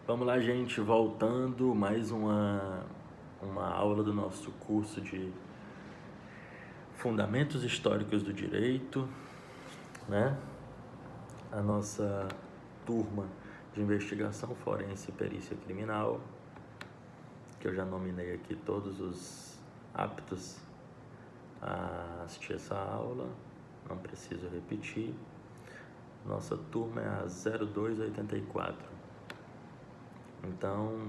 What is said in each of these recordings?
Vamos lá, gente, voltando mais uma aula do nosso curso de Fundamentos Históricos do Direito, né? A nossa turma de Investigação Forense e Perícia Criminal, que eu já nominei aqui todos os aptos a assistir essa aula, não preciso repetir. Nossa turma é a 0284. Então,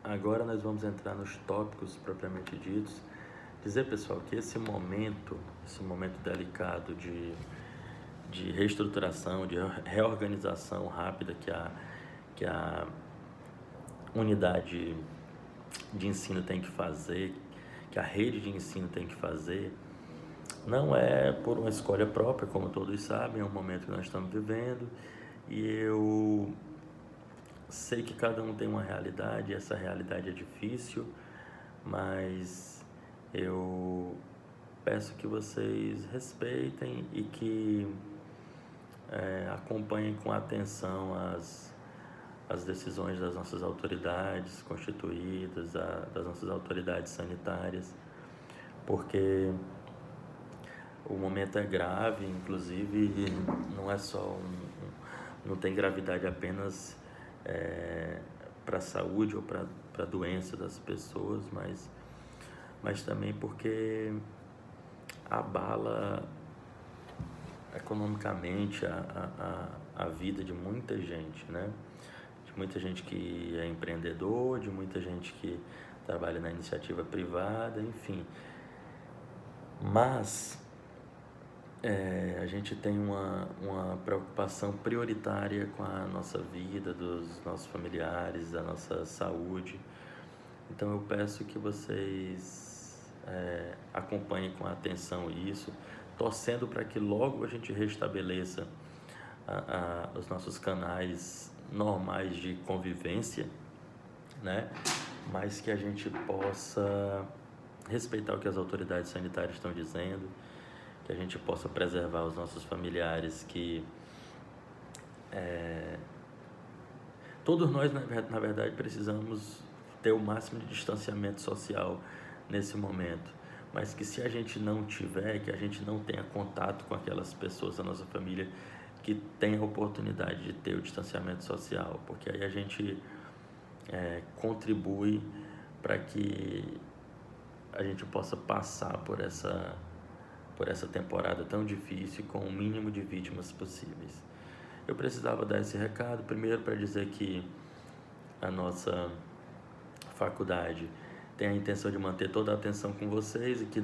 agora nós vamos entrar nos tópicos propriamente ditos. Dizer, pessoal, que esse momento delicado de reestruturação, de reorganização rápida que a unidade de ensino tem que fazer, que a rede de ensino tem que fazer, não é por uma escolha própria, como todos sabem, é um momento que nós estamos vivendo, e eu sei que cada um tem uma realidade, e essa realidade é difícil, mas eu peço que vocês respeitem e que acompanhem com atenção as decisões das nossas autoridades constituídas, das nossas autoridades sanitárias, porque o momento é grave, inclusive não é só não tem gravidade apenas para a saúde ou para a doença das pessoas, mas também porque abala economicamente a vida de muita gente, né? De muita gente que é empreendedor, de muita gente que trabalha na iniciativa privada, enfim. Mas a gente tem uma preocupação prioritária com a nossa vida, dos nossos familiares, da nossa saúde. Então eu peço que vocês acompanhem com atenção isso, torcendo para que logo a gente restabeleça os nossos canais normais de convivência, né? Mas que a gente possa respeitar o que as autoridades sanitárias estão dizendo, que a gente possa preservar os nossos familiares, que todos nós, na verdade, precisamos ter o máximo de distanciamento social nesse momento, mas que se a gente não tiver, que a gente não tenha contato com aquelas pessoas da nossa família que tem a oportunidade de ter o distanciamento social, porque aí a gente contribui para que a gente possa passar por essa temporada tão difícil com o mínimo de vítimas possíveis. Eu precisava dar esse recado, primeiro para dizer que a nossa faculdade tem a intenção de manter toda a atenção com vocês e que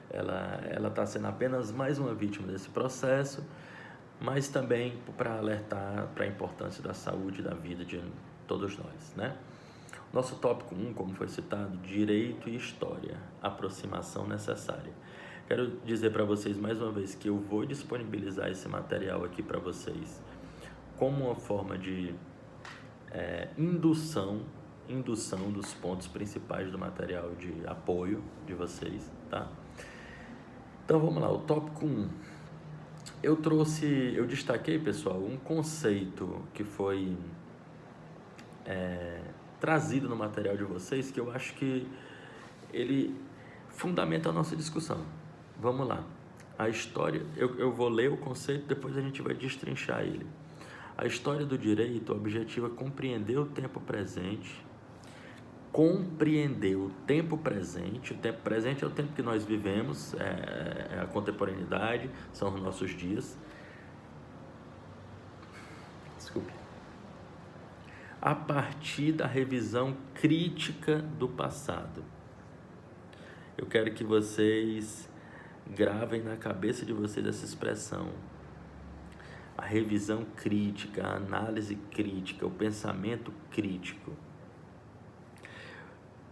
ela está sendo apenas mais uma vítima desse processo, mas também para alertar para a importância da saúde e da vida de todos nós, né? Nosso tópico 1, como foi citado, direito e história, aproximação necessária. Quero dizer para vocês mais uma vez que eu vou disponibilizar esse material aqui para vocês como uma forma de indução dos pontos principais do material de apoio de vocês, tá? Então vamos lá, o tópico 1. Eu destaquei, pessoal, um conceito que foi trazido no material de vocês, que eu acho que ele fundamenta a nossa discussão. Vamos lá. A história, eu vou ler o conceito, depois a gente vai destrinchar ele. A história do direito objetiva compreender o tempo presente. Compreender o tempo presente é o tempo que nós vivemos, é a contemporaneidade, são os nossos dias. Desculpe. A partir da revisão crítica do passado. Eu quero que vocês gravem na cabeça de vocês essa expressão. A revisão crítica, a análise crítica, o pensamento crítico.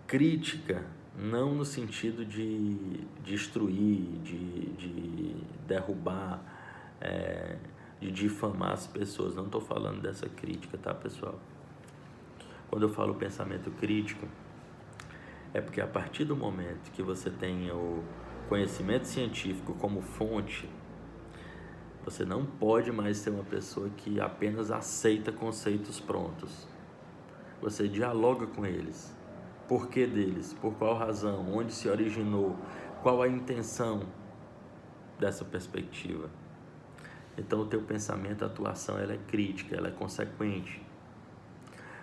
Crítica não no sentido de destruir, de derrubar, de difamar as pessoas. Não estou falando dessa crítica, tá, pessoal? Quando eu falo pensamento crítico, é porque a partir do momento que você tem o conhecimento científico como fonte, Você não pode mais ser uma pessoa que apenas aceita conceitos prontos. Você dialoga com eles. Por que deles? Por qual razão? Onde se originou? Qual a intenção dessa perspectiva? Então o teu pensamento, a atuação, ela é crítica, ela é consequente.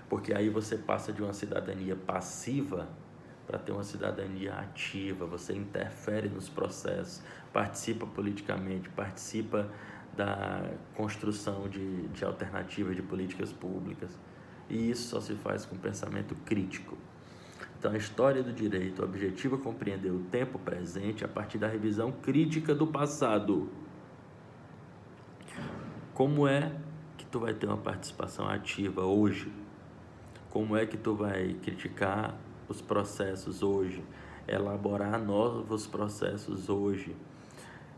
Porque aí você passa de uma cidadania passiva para ter uma cidadania ativa. Você interfere nos processos, participa politicamente, participa da construção de alternativas de políticas públicas. E isso só se faz com pensamento crítico. Então, a história do direito, o objetivo é compreender o tempo presente a partir da revisão crítica do passado. Como é que tu vai ter uma participação ativa hoje? Como é que tu vai criticar os processos hoje? Elaborar novos processos hoje?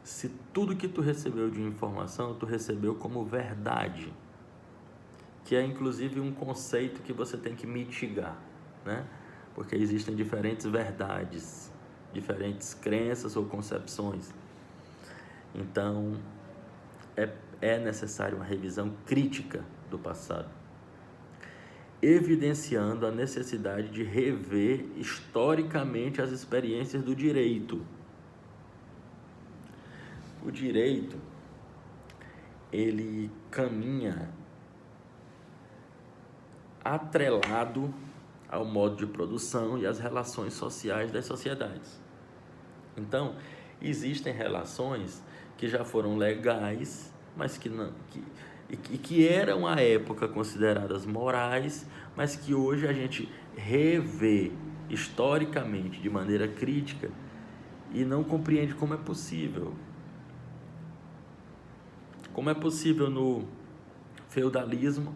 Se tudo que tu recebeu de informação, tu recebeu como verdade, que é inclusive um conceito que você tem que mitigar, né? Porque existem diferentes verdades, diferentes crenças ou concepções. Então, é necessário uma revisão crítica do passado, evidenciando a necessidade de rever historicamente as experiências do direito. O direito, ele caminha atrelado ao modo de produção e às relações sociais das sociedades. Então, existem relações que já foram legais, mas que eram à época consideradas morais, mas que hoje a gente revê historicamente de maneira crítica e não compreende como é possível. Como é possível no feudalismo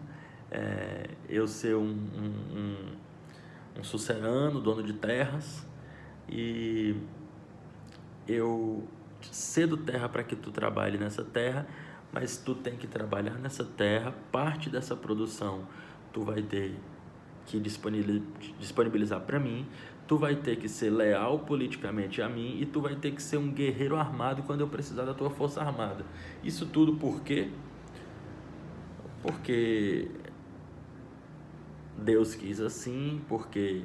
eu ser um sucerano, dono de terras, e eu cedo terra para que tu trabalhe nessa terra, mas tu tem que trabalhar nessa terra, parte dessa produção tu vai ter que disponibilizar para mim, tu vai ter que ser leal politicamente a mim e tu vai ter que ser um guerreiro armado quando eu precisar da tua força armada. Isso tudo por quê? Porque Deus quis assim, porque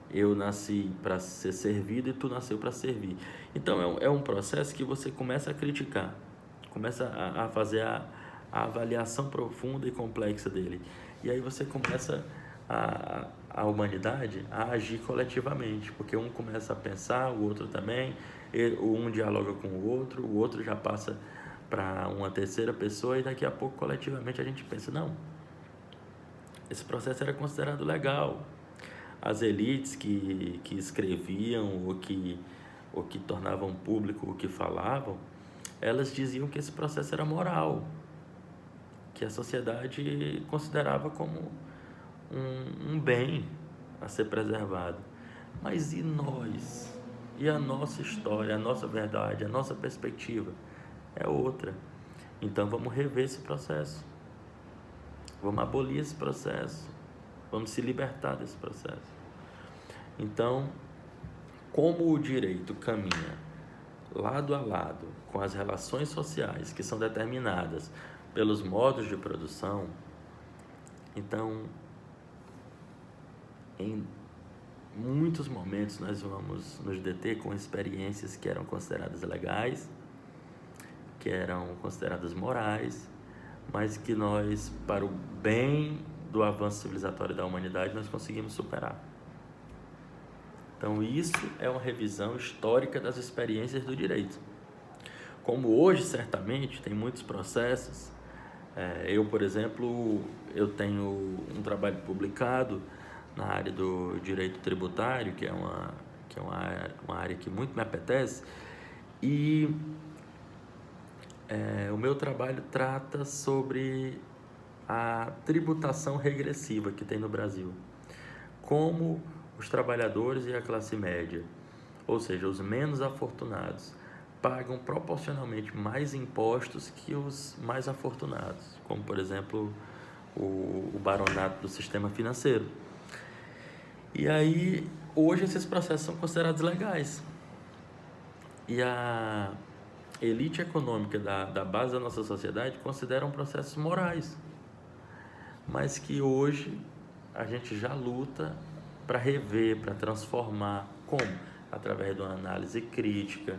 eu nasci para ser servido e tu nasceu para servir. Então é um processo que você começa a criticar, começa a fazer a avaliação profunda e complexa dele. E aí você começa a humanidade a agir coletivamente, porque um começa a pensar, o outro também, um dialoga com o outro já passa para uma terceira pessoa e daqui a pouco coletivamente a gente pensa, não, esse processo era considerado legal. As elites que escreviam ou que tornavam público o que falavam, elas diziam que esse processo era moral, que a sociedade considerava como um bem a ser preservado. Mas e nós? E a nossa história, a nossa verdade, a nossa perspectiva é outra. Então vamos rever esse processo. Vamos abolir esse processo. Vamos se libertar desse processo. Então, como o direito caminha lado a lado com as relações sociais que são determinadas pelos modos de produção, então, em muitos momentos nós vamos nos deter com experiências que eram consideradas legais, que eram consideradas morais, mas que nós, para o bem do avanço civilizatório da humanidade, nós conseguimos superar. Então isso é uma revisão histórica das experiências do direito. Como hoje, certamente, tem muitos processos, eu, por exemplo, eu tenho um trabalho publicado na área do direito tributário, que é uma área que muito me apetece, e o meu trabalho trata sobre a tributação regressiva que tem no Brasil. Como os trabalhadores e a classe média, ou seja, os menos afortunados, pagam proporcionalmente mais impostos que os mais afortunados, como, por exemplo, o baronato do sistema financeiro. E aí, hoje esses processos são considerados legais. E elite econômica da base da nossa sociedade consideram processos morais, mas que hoje a gente já luta para rever, para transformar. Como? Através de uma análise crítica,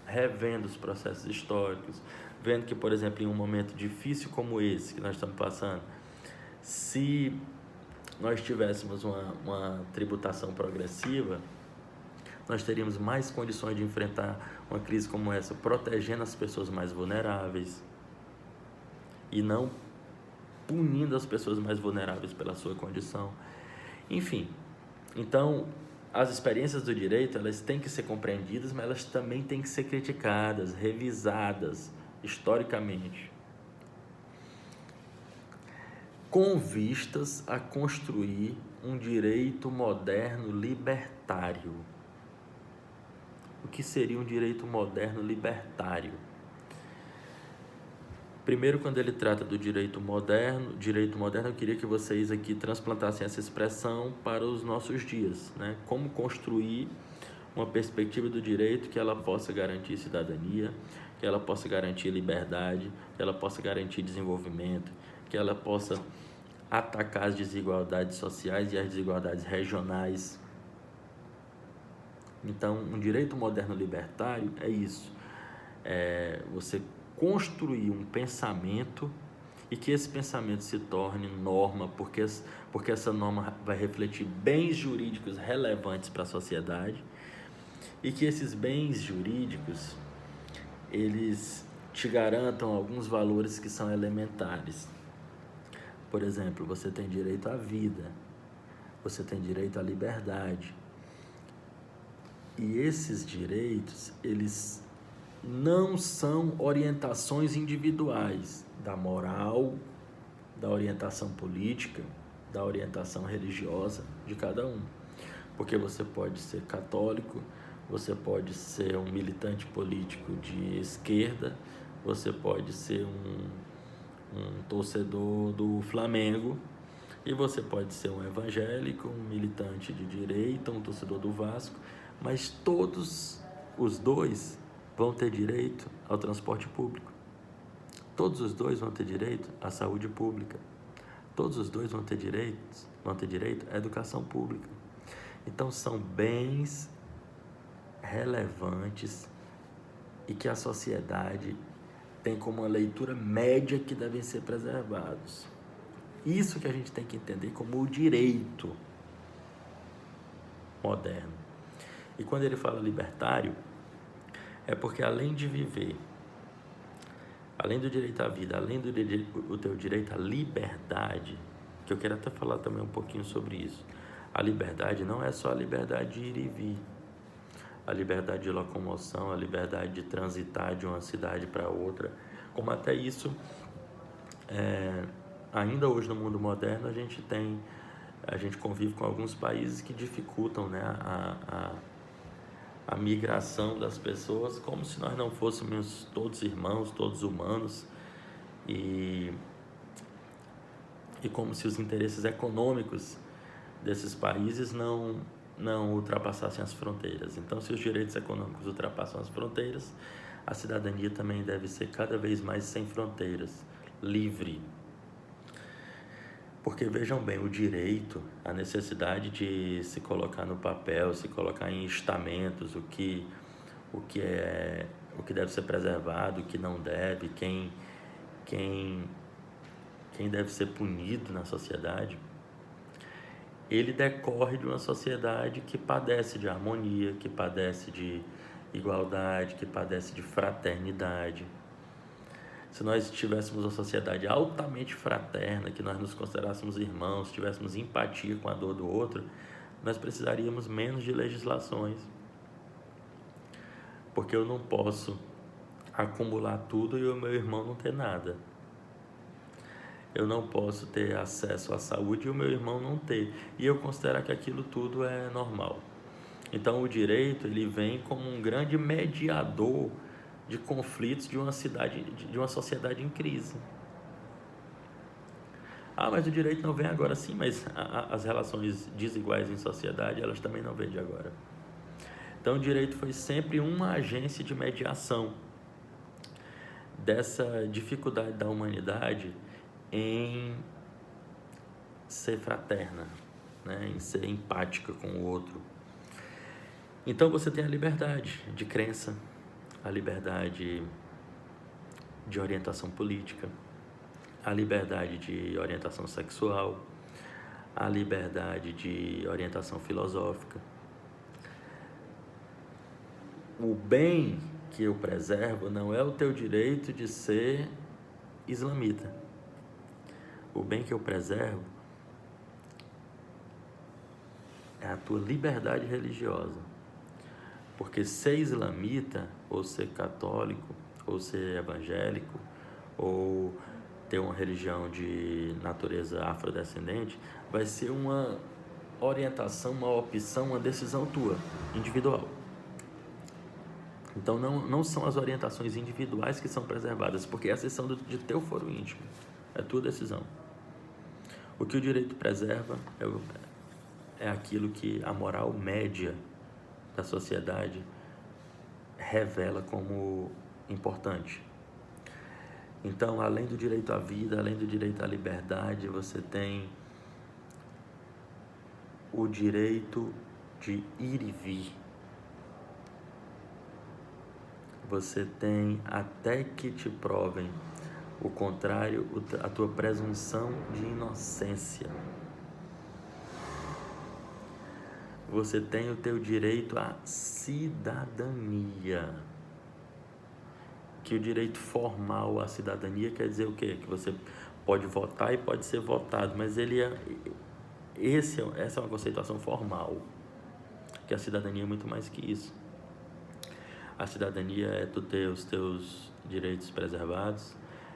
revendo os processos históricos, vendo que, por exemplo, em um momento difícil como esse que nós estamos passando, se nós tivéssemos uma tributação progressiva, nós teríamos mais condições de enfrentar uma crise como essa, protegendo as pessoas mais vulneráveis e não punindo as pessoas mais vulneráveis pela sua condição. Enfim, então as experiências do direito, elas têm que ser compreendidas, mas elas também têm que ser criticadas, revisadas historicamente, com vistas a construir um direito moderno libertário. O que seria um direito moderno libertário? Primeiro, quando ele trata do direito moderno, eu queria que vocês aqui transplantassem essa expressão para os nossos dias, né? Como construir uma perspectiva do direito que ela possa garantir cidadania, que ela possa garantir liberdade, que ela possa garantir desenvolvimento, que ela possa atacar as desigualdades sociais e as desigualdades regionais. Então, um direito moderno libertário é isso, você construir um pensamento e que esse pensamento se torne norma, porque essa norma vai refletir bens jurídicos relevantes para a sociedade e que esses bens jurídicos, eles te garantam alguns valores que são elementares. Por exemplo, você tem direito à vida, você tem direito à liberdade. E esses direitos, eles não são orientações individuais da moral, da orientação política, da orientação religiosa de cada um. Porque você pode ser católico, você pode ser um militante político de esquerda, você pode ser um torcedor do Flamengo, e você pode ser um evangélico, um militante de direita, um torcedor do Vasco, mas todos os dois vão ter direito ao transporte público. Todos os dois vão ter direito à saúde pública. Todos os dois vão ter direito à educação pública. Então são bens relevantes e que a sociedade tem como uma leitura média que devem ser preservados. Isso que a gente tem que entender como o direito moderno. E quando ele fala libertário, é porque além de viver, além do direito à vida, além do teu direito à liberdade, que eu quero até falar também um pouquinho sobre isso, a liberdade não é só a liberdade de ir e vir, a liberdade de locomoção, a liberdade de transitar de uma cidade para outra, como até isso, ainda hoje no mundo moderno a gente convive com alguns países que dificultam, né, a migração das pessoas, como se nós não fôssemos todos irmãos, todos humanos, e como se os interesses econômicos desses países não ultrapassassem as fronteiras. Então, se os direitos econômicos ultrapassam as fronteiras, a cidadania também deve ser cada vez mais sem fronteiras, livre. Porque vejam bem, o direito, a necessidade de se colocar no papel, se colocar em estamentos, o que deve ser preservado, o que não deve, quem deve ser punido na sociedade, ele decorre de uma sociedade que padece de harmonia, que padece de igualdade, que padece de fraternidade. Se nós tivéssemos uma sociedade altamente fraterna, que nós nos considerássemos irmãos, tivéssemos empatia com a dor do outro, nós precisaríamos menos de legislações. Porque eu não posso acumular tudo e o meu irmão não ter nada. Eu não posso ter acesso à saúde e o meu irmão não ter. E eu considero que aquilo tudo é normal. Então o direito, ele vem como um grande mediador de conflitos de uma sociedade em crise. Mas o direito não vem agora. Sim, mas as relações desiguais em sociedade, elas também não vêm de agora. Então o direito foi sempre uma agência de mediação dessa dificuldade da humanidade em ser fraterna, né? Em ser empática com o outro. Então você tem a liberdade de crença, a liberdade de orientação política, a liberdade de orientação sexual, a liberdade de orientação filosófica. O bem que eu preservo não é o teu direito de ser islamita. O bem que eu preservo é a tua liberdade religiosa. Porque ser islamita, ou ser católico, ou ser evangélico, ou ter uma religião de natureza afrodescendente, vai ser uma orientação, uma opção, uma decisão tua, individual. Então não são as orientações individuais que são preservadas, porque essas são de teu foro íntimo, é tua decisão. O que o direito preserva é aquilo que a moral média da sociedade revela como importante. Então, além do direito à vida, além do direito à liberdade, você tem o direito de ir e vir. Você tem, até que te provem o contrário, a tua presunção de inocência. Você tem o teu direito à cidadania. Que o direito formal à cidadania quer dizer o quê? Que você pode votar e pode ser votado, mas essa é uma conceituação formal, que a cidadania é muito mais que isso. A cidadania é tu ter os teus direitos preservados,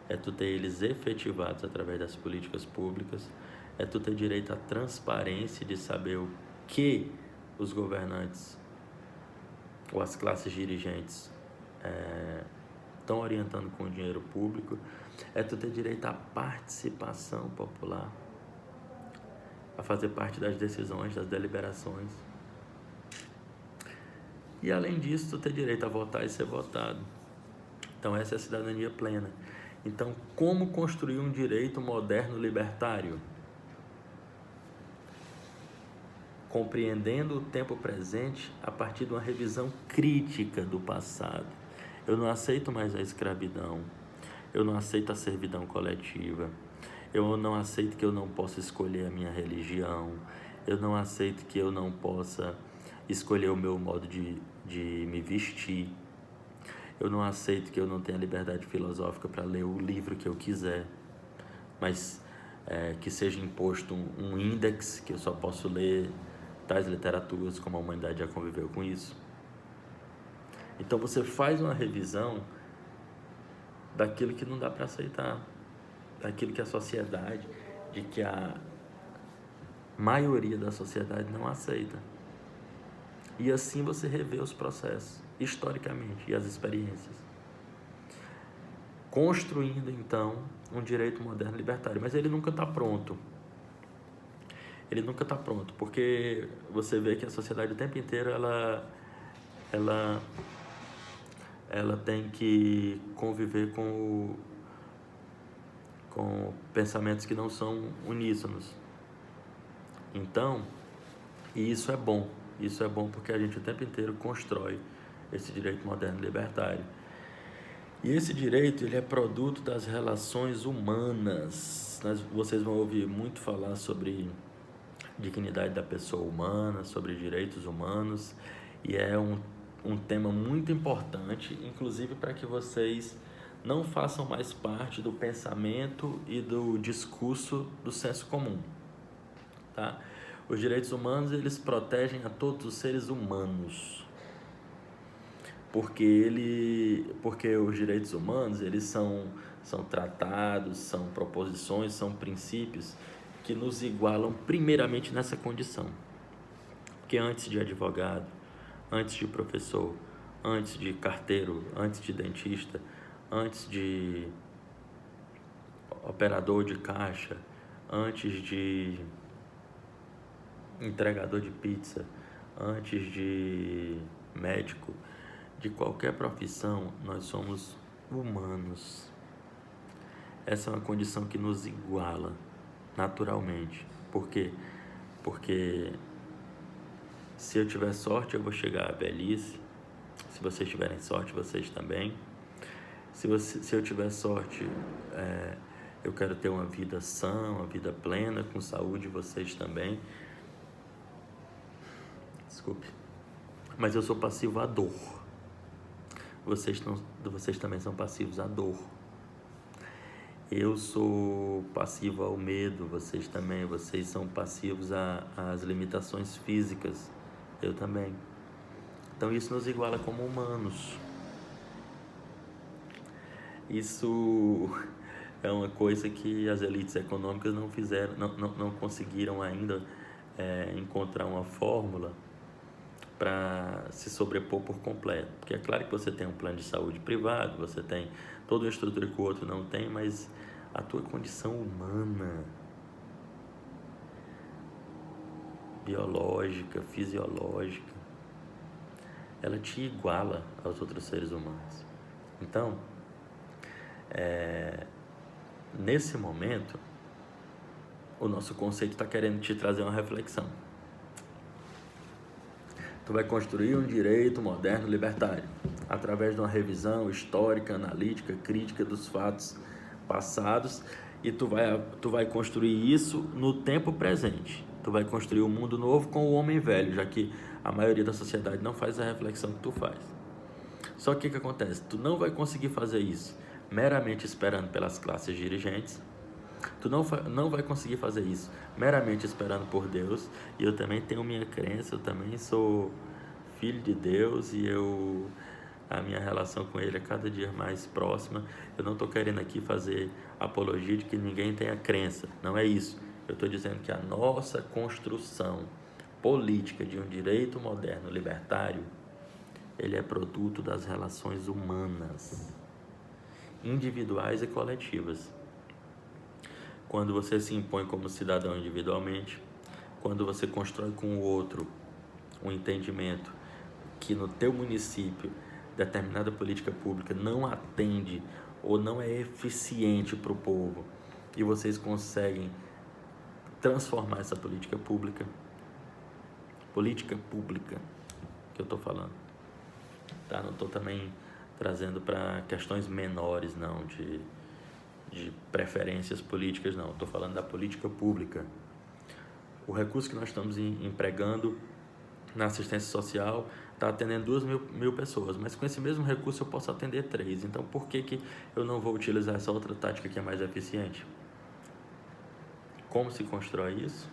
é tu ter eles efetivados através das políticas públicas, é tu ter direito à transparência de saber o que os governantes ou as classes dirigentes estão orientando com o dinheiro público, é tu ter direito à participação popular, a fazer parte das decisões, das deliberações. E além disso, tu ter direito a votar e ser votado. Então essa é a cidadania plena. Então, como construir um direito moderno libertário? Compreendendo o tempo presente a partir de uma revisão crítica do passado. Eu não aceito mais a escravidão, eu não aceito a servidão coletiva, eu não aceito que eu não possa escolher a minha religião, eu não aceito que eu não possa escolher o meu modo de me vestir, eu não aceito que eu não tenha liberdade filosófica para ler o livro que eu quiser, mas que seja imposto um índex que eu só posso ler tais literaturas, como a humanidade já conviveu com isso. Então você faz uma revisão daquilo que não dá para aceitar, daquilo que a sociedade, de que a maioria da sociedade não aceita. E assim você revê os processos, historicamente, e as experiências. Construindo, então, um direito moderno libertário. Mas ele nunca está pronto. Ele nunca está pronto, porque você vê que a sociedade o tempo inteiro ela tem que conviver com pensamentos que não são uníssonos. Então, e isso é bom porque a gente o tempo inteiro constrói esse direito moderno libertário. E esse direito, ele é produto das relações humanas. Vocês vão ouvir muito falar sobre dignidade da pessoa humana, sobre direitos humanos, e é um tema muito importante, inclusive para que vocês não façam mais parte do pensamento e do discurso do senso comum, tá? Os direitos humanos, eles protegem a todos os seres humanos, porque os direitos humanos, eles são tratados, são proposições, são princípios que nos igualam primeiramente nessa condição. Porque antes de advogado, antes de professor, antes de carteiro, antes de dentista, antes de operador de caixa, antes de entregador de pizza, antes de médico, de qualquer profissão, nós somos humanos. Essa é uma condição que nos iguala naturalmente. Por quê? Porque se eu tiver sorte, eu vou chegar à velhice. Se vocês tiverem sorte, vocês também. Se eu tiver sorte, eu quero ter uma vida sã, uma vida plena, com saúde, vocês também. Desculpe. Mas eu sou passivo à dor. Vocês também são passivos à dor. Eu sou passivo ao medo, vocês também. Vocês são passivos às limitações físicas, eu também. Então isso nos iguala como humanos. Isso é uma coisa que as elites econômicas não fizeram, não conseguiram ainda encontrar uma fórmula para se sobrepor por completo. Porque é claro que você tem um plano de saúde privado, você tem toda uma estrutura que o outro não tem, mas a tua condição humana, biológica, fisiológica, ela te iguala aos outros seres humanos. Então, nesse momento, o nosso conceito está querendo te trazer uma reflexão. Tu vai construir um direito moderno libertário, através de uma revisão histórica, analítica, crítica dos fatos passados, e tu vai construir isso no tempo presente. Tu vai construir um mundo novo com o homem velho, já que a maioria da sociedade não faz a reflexão que tu faz. Só que o que acontece? Tu não vai conseguir fazer isso meramente esperando pelas classes dirigentes. Tu não vai conseguir fazer isso meramente esperando por Deus. E eu também tenho minha crença, eu também sou filho de Deus e a minha relação com Ele é cada dia mais próxima. Eu não estou querendo aqui fazer apologia de que ninguém tenha crença, não é isso. Eu estou dizendo que a nossa construção política de um direito moderno libertário, ele é produto das relações humanas, individuais e coletivas. Quando você se impõe como cidadão individualmente, quando você constrói com o outro um entendimento que no teu município determinada política pública não atende ou não é eficiente para o povo, e vocês conseguem transformar essa política pública que eu estou falando, tá? Não estou também trazendo para questões menores, não, de preferências políticas, não. Estou falando da política pública. O recurso que nós estamos empregando na assistência social está atendendo 2.000 pessoas, mas com esse mesmo recurso eu posso atender 3. Então, por que eu não vou utilizar essa outra tática que é mais eficiente? Como se constrói isso?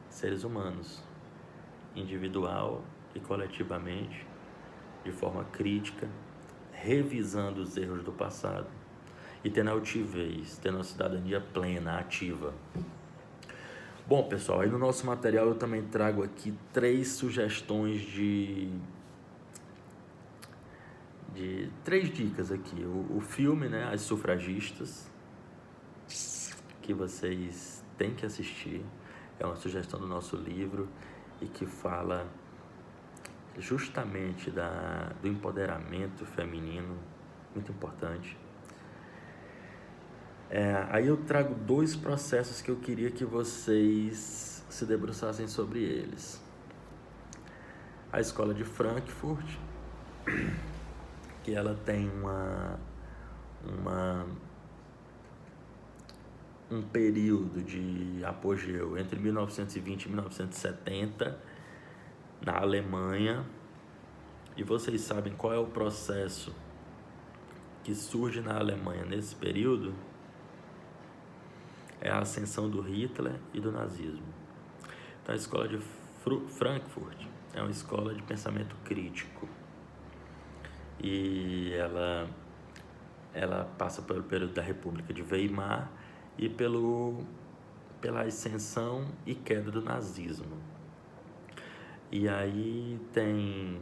Seres humanos, individual e coletivamente, de forma crítica, revisando os erros do passado e tendo altivez, tendo uma cidadania plena, ativa. Bom, pessoal, aí no nosso material eu também trago aqui 3 sugestões de 3 dicas aqui. O filme, né, As Sufragistas, que vocês têm que assistir, é uma sugestão do nosso livro e que fala justamente do empoderamento feminino, muito importante. Aí eu trago 2 processos que eu queria que vocês se debruçassem sobre eles. A escola de Frankfurt, que ela tem um período de apogeu entre 1920 e 1970 na Alemanha. E vocês sabem qual é o processo que surge na Alemanha nesse período? É a ascensão do Hitler e do nazismo. Então a escola de Frankfurt é uma escola de pensamento crítico. E ela passa pelo período da República de Weimar e pela ascensão e queda do nazismo. E aí tem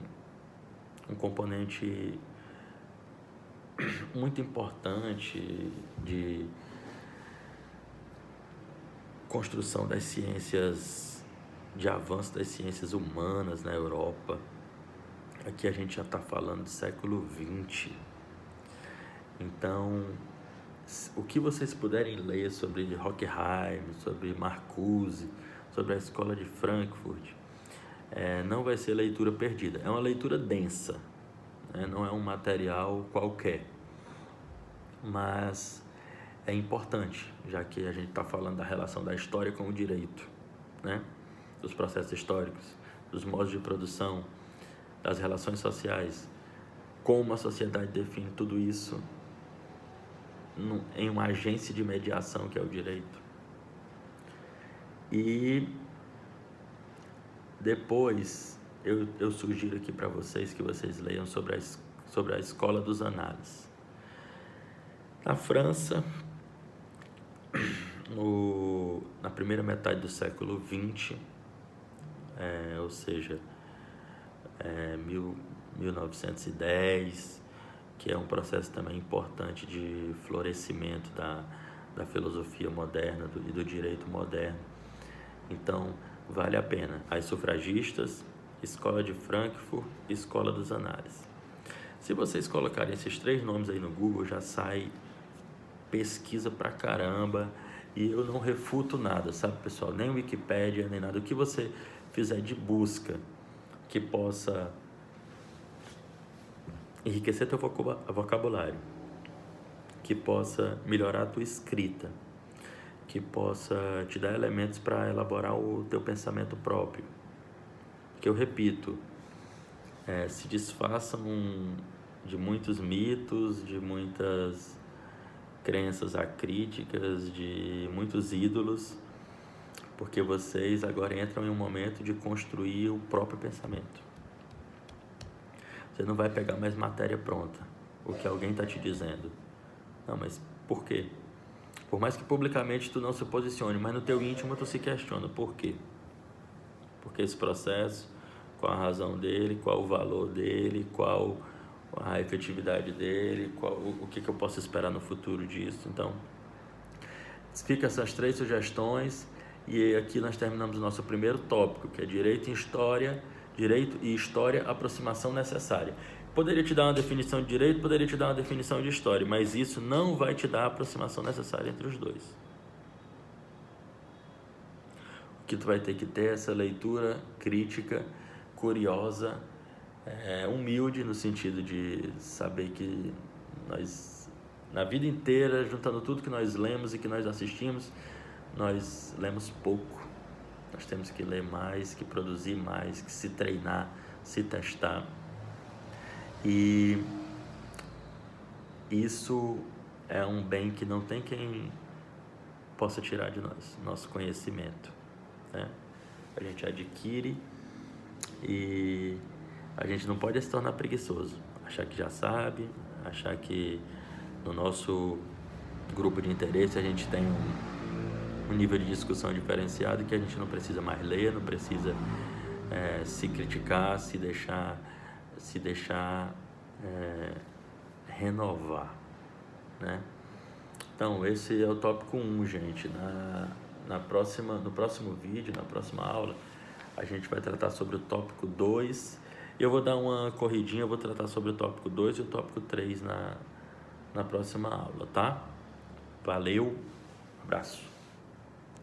um componente muito importante de construção das ciências, de avanço das ciências humanas na Europa, aqui a gente já está falando do século XX. Então, o que vocês puderem ler sobre Horkheim, sobre Marcuse, sobre a escola de Frankfurt, não vai ser leitura perdida. É uma leitura densa, né? Não é um material qualquer, mas é importante, já que a gente está falando da relação da história com o direito, né? Dos processos históricos, dos modos de produção, das relações sociais, como a sociedade define tudo isso em uma agência de mediação que é o direito. E depois eu sugiro aqui para vocês que vocês leiam sobre a escola dos análises. Na França, na primeira metade do século XX, ou seja, 1910, que é um processo também importante de florescimento da filosofia moderna e do direito moderno. Então, vale a pena. As sufragistas, Escola de Frankfurt, Escola dos Análises. Se vocês colocarem esses 3 nomes aí no Google, já sai pesquisa pra caramba, e eu não refuto nada, sabe, pessoal? Nem Wikipédia, nem nada. O que você fizer de busca que possa enriquecer teu vocabulário, que possa melhorar a tua escrita, que possa te dar elementos para elaborar o teu pensamento próprio. Que eu repito, se desfaçam de muitos mitos, de muitas crenças acríticas, de muitos ídolos, porque vocês agora entram em um momento de construir o próprio pensamento. Você não vai pegar mais matéria pronta, o que alguém está te dizendo. Não, mas por quê? Por mais que publicamente tu não se posicione, mas no teu íntimo tu se questiona. Por quê? Porque esse processo, qual a razão dele, qual o valor dele, qual a efetividade dele, o que eu posso esperar no futuro disso. Então, fica essas 3 sugestões, e aqui nós terminamos o nosso primeiro tópico, que é direito e história, aproximação necessária. Poderia te dar uma definição de direito, poderia te dar uma definição de história, mas isso não vai te dar a aproximação necessária entre os dois. O que tu vai ter que ter é essa leitura crítica, curiosa, humilde, no sentido de saber que nós, na vida inteira, juntando tudo que nós lemos e que nós assistimos, nós lemos pouco. Nós temos que ler mais, que produzir mais, que se treinar, se testar. E isso é um bem que não tem quem possa tirar de nós, nosso conhecimento, né? A gente adquire e a gente não pode se tornar preguiçoso, achar que já sabe, achar que no nosso grupo de interesse a gente tem um nível de discussão diferenciado e que a gente não precisa mais ler, não precisa se criticar, se deixar renovar, né? Então, esse é o tópico 1, gente. No próximo vídeo, na próxima aula, a gente vai tratar sobre o tópico 2. Eu vou dar uma corridinha, eu vou tratar sobre o tópico 2 e o tópico 3 na próxima aula, tá? Valeu, abraço.